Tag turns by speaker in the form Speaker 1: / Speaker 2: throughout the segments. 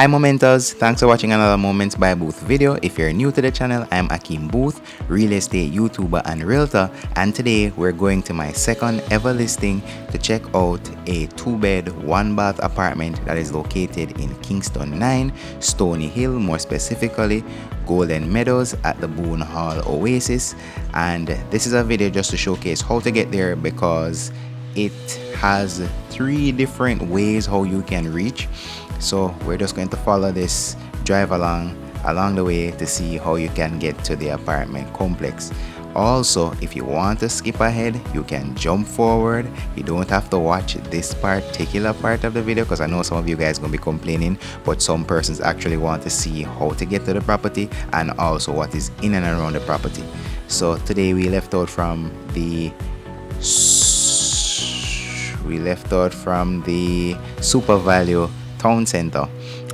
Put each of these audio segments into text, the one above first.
Speaker 1: Hi Momenters, thanks for watching another Moments by Booth video. If you're new to the channel, I'm Akeem Boothe, real estate YouTuber and realtor, and today we're going to my second ever listing to check out a 2-bed 1-bath apartment that is located in Kingston 9, Stony Hill, more specifically Golden Meadows at the Boone Hall Oasis. And this is a video just to showcase how to get there because it has 3 different ways how you can reach. So we're just going to follow this drive along the way to see how you can get to the apartment complex. Also, if you want to skip ahead, you can jump forward. You don't have to watch this particular part of the video because I know some of you guys gonna be complaining, but some persons actually want to see how to get to the property and also what is in and around the property. So today we left out from the Super Value Town Center,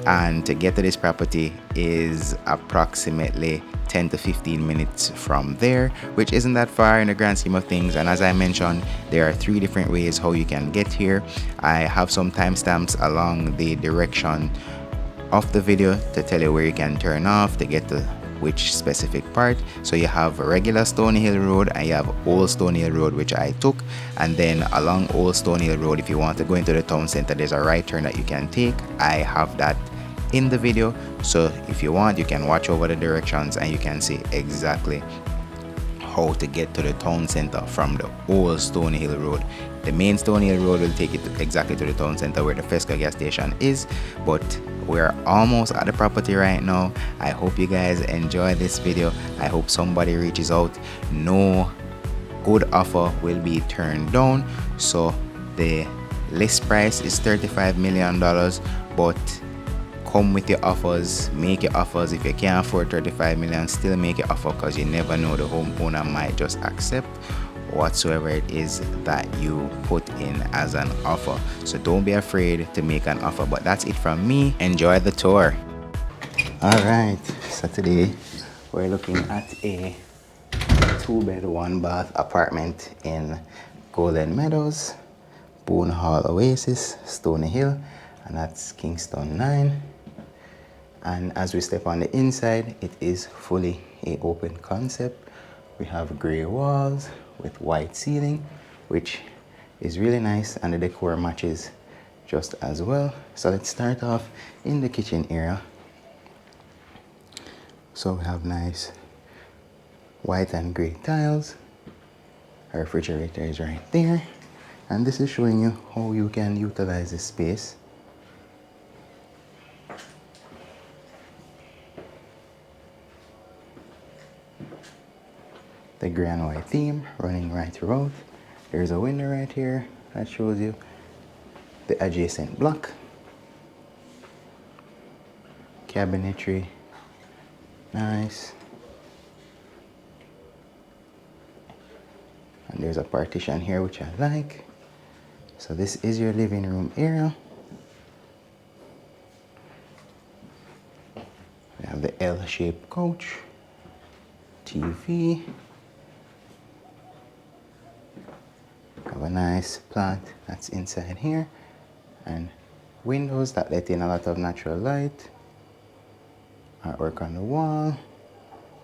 Speaker 1: and to get to this property is approximately 10 to 15 minutes from there, which isn't that far in the grand scheme of things. And as I mentioned, there are 3 different ways how you can get here. I have some timestamps along the direction of the video to tell you where you can turn off to get to which specific part. So you have regular Stony Hill Road and you have Old Stony Hill Road, which I took, and then along Old Stony Hill Road, if you want to go into the town center, there's a right turn that you can take. I have that in the video, so if you want, you can watch over the directions and you can see exactly how to get to the town center from the Old Stony Hill Road. The main Stony Hill Road will take you exactly to the town center where the Fesco gas station is, but we're almost at the property right now. I hope you guys enjoy this video. I hope somebody reaches out. No good offer will be turned down. So the list price is $35 million, but come with your offers, make your offers. If you can't afford 35 million, still make your offer, because you never know, the homeowner might just accept whatsoever it is that you put in as an offer. So don't be afraid to make an offer. But that's it from me. Enjoy the tour. All right, so today we're looking at a 2-bed 1-bath apartment in Golden Meadows, Boone Hall Oasis, Stony Hill, and that's Kingston 9. And as we step on the inside, it is fully a open concept. We have gray walls with white ceiling, which is really nice, and the decor matches just as well. So let's start off in the kitchen area. So we have nice white and gray tiles. Our refrigerator is right there, and this is showing you how you can utilize this space. The gray and white theme running right throughout. There's a window right here that shows you the adjacent block. Cabinetry, nice. And there's a partition here which I like. So this is your living room area. We have the L-shaped couch, TV. Have a nice plant that's inside here, and windows that let in a lot of natural light. Artwork on the wall,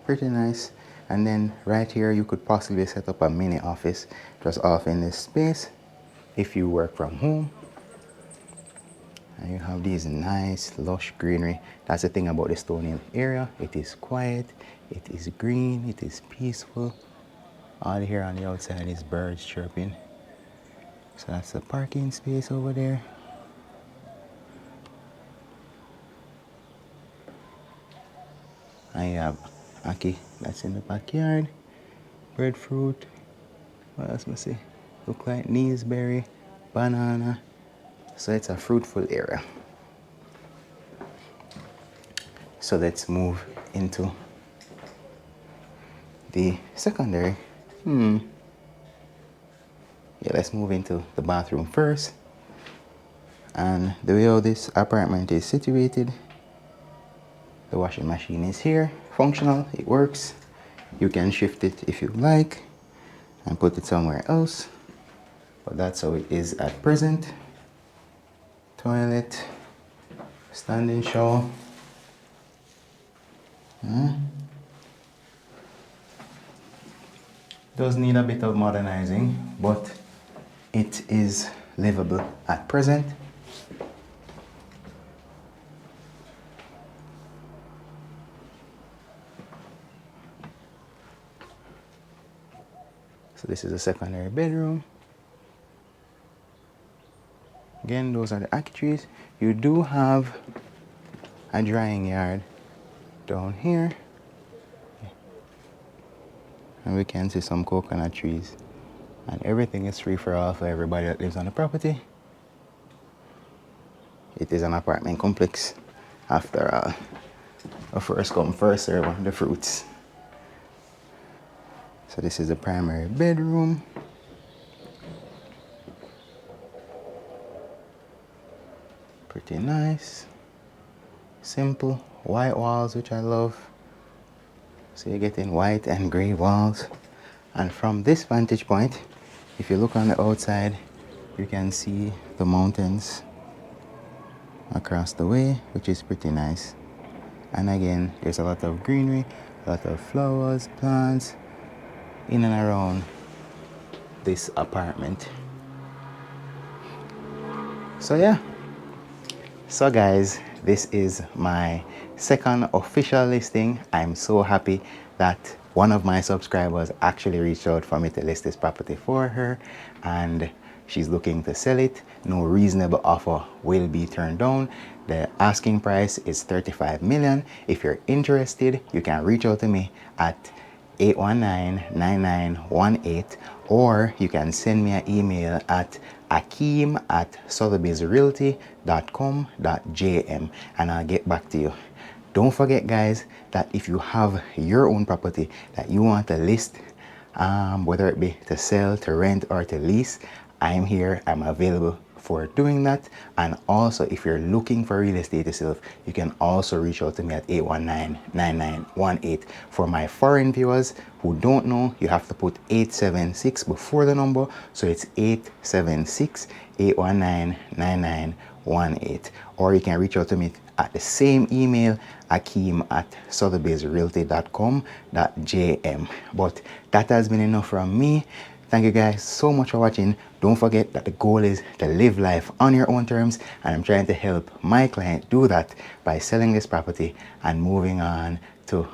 Speaker 1: pretty nice. And then right here you could possibly set up a mini office just off in this space if you work from home. And you have these nice lush greenery. That's the thing about the Stony Hill area. It is quiet, it is green, it is peaceful. All here on the outside is birds chirping. So that's the parking space over there. I have Aki that's in the backyard. Breadfruit. What else must I see? Look like Neesberry, banana. So it's a fruitful area. So let's move into the secondary. Yeah, let's move into the bathroom first. And the way how this apartment is situated, the washing machine is here, functional, it works. You can shift it if you like and put it somewhere else, but that's how it is at present. Toilet, Standing shower. Does need a bit of modernizing, but it is livable at present. So this is a secondary bedroom. Again, those are the ackee trees. You do have a drying yard down here. And we can see some coconut trees. And everything is free for all for everybody that lives on the property. It is an apartment complex. After all, a first come, first serve on the fruits. So this is the primary bedroom. Pretty nice. Simple white walls, which I love. So you're getting white and gray walls. And from this vantage point, if you look on the outside, you can see the mountains across the way, which is pretty nice. And again, there's a lot of greenery, a lot of flowers, plants in and around this apartment. So yeah. So guys, this is my second official listing. I'm so happy that one of my subscribers actually reached out for me to list this property for her, and she's looking to sell it. No reasonable offer will be turned down. The asking price is 35 million. If you're interested, you can reach out to me at 819-9918, or you can send me an email at akeem@sotheby'srealty.com.jm, and I'll get back to you. Don't forget guys, that if you have your own property that you want to list, whether it be to sell, to rent, or to lease, I'm here, I'm available for doing that. And also, if you're looking for real estate yourself, you can also reach out to me at 819-9918. For my foreign viewers who don't know, you have to put 876 before the number, so it's 876-819-9918. Or you can reach out to me at the same email, akeem@sotheby'srealty.com.jm. But that has been enough from me. Thank you guys so much for watching. Don't forget that the goal is to live life on your own terms, and I'm trying to help my client do that by selling this property and moving on to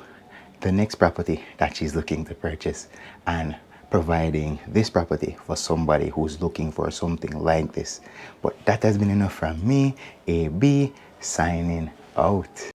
Speaker 1: the next property that she's looking to purchase, and providing this property for somebody who's looking for something like this. But that has been enough from me, AB, signing out.